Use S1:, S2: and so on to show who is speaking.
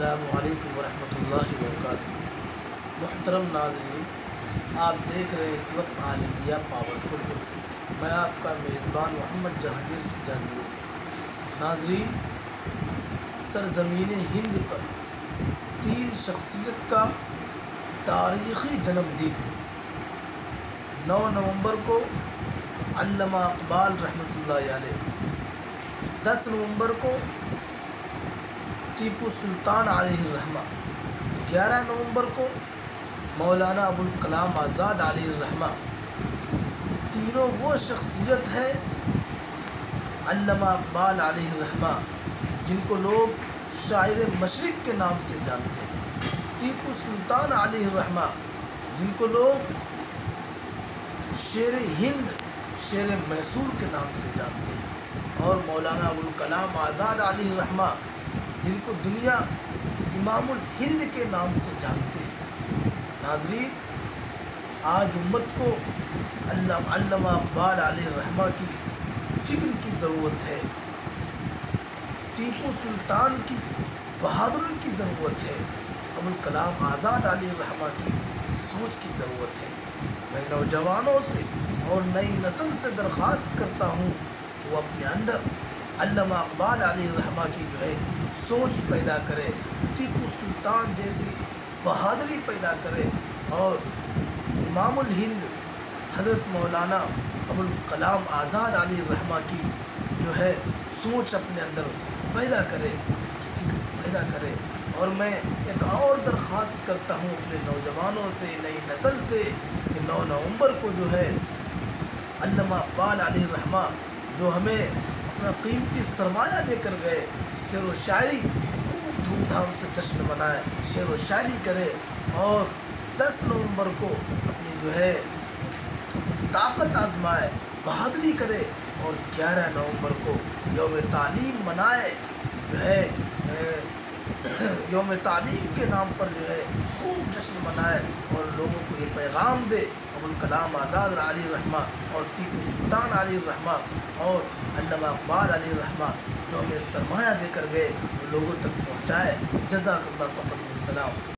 S1: السلام علیکم ورحمۃ اللہ وبرکاتہ۔ محترم ناظرین، آپ دیکھ رہے ہیں اس وقت آل انڈیا پاورفل نیوز۔ میں آپ کا میزبان محمد جہانگیر سجاد نوری۔ ناظرین، سرزمین ہند پر 3 شخصیت کا تاریخی جنم دن 9 نومبر کو علامہ اقبال رحمۃ اللہ علیہ، 10 نومبر کو ٹیپو سلطان علیہ الرحمہ، 11 نومبر کو مولانا ابوالکلام آزاد علیہ الرحمہ۔ یہ تینوں وہ شخصیت ہے علامہ اقبال علیہ الرحمہ جن کو لوگ شاعر مشرق کے نام سے جانتے ہیں، ٹیپو سلطان علیہ الرحمہ جن کو لوگ شیر ہند، شیر میسور کے نام سے جانتے ہیں، اور مولانا ابوالکلام آزاد علیہ الرحمہ جن کو دنیا امام الہند کے نام سے جانتے ہیں۔ ناظرین، آج امت کو علامہ اقبال علیہ الرحمہ کی فکر کی ضرورت ہے، ٹیپو سلطان کی بہادری کی ضرورت ہے، ابوالکلام آزاد علیہ الرحمہ کی سوچ کی ضرورت ہے۔ میں نوجوانوں سے اور نئی نسل سے درخواست کرتا ہوں کہ وہ اپنے اندر علامہ اقبال علیہ الرحمہ کی سوچ پیدا کرے، ٹیپو سلطان جیسی بہادری پیدا کرے، اور امام الہند حضرت مولانا ابوالکلام آزاد علیہ الرحمہ کی سوچ اپنے اندر پیدا کرے، کی فکر پیدا کرے۔ اور میں ایک اور درخواست کرتا ہوں اپنے نوجوانوں سے، نئی نسل سے، کہ 9 نومبر کو علامہ اقبال علیہ الرحمہ جو ہمیں اپنا قیمتی سرمایہ دے کر گئے، شعر و شاعری خوب دھوم دھام سے جشن منائے، شعر و شاعری کرے، اور 10 نومبر کو اپنی طاقت آزمائے، بہادری کرے، اور 11 نومبر کو یوم تعلیم منائے، یوم تعلیم کے نام پر خوب جشن منائے، اور لوگوں کو یہ پیغام دے، ابوالکلام آزاد علیہ الرحمہ اور ٹیپو سلطان علیہ الرحمہ اور علامہ اقبال علیہ الرحمہ جو ہمیں سرمایہ دے کر گئے، وہ لوگوں تک پہنچائے۔ جزاک اللہ، فقط والسلام۔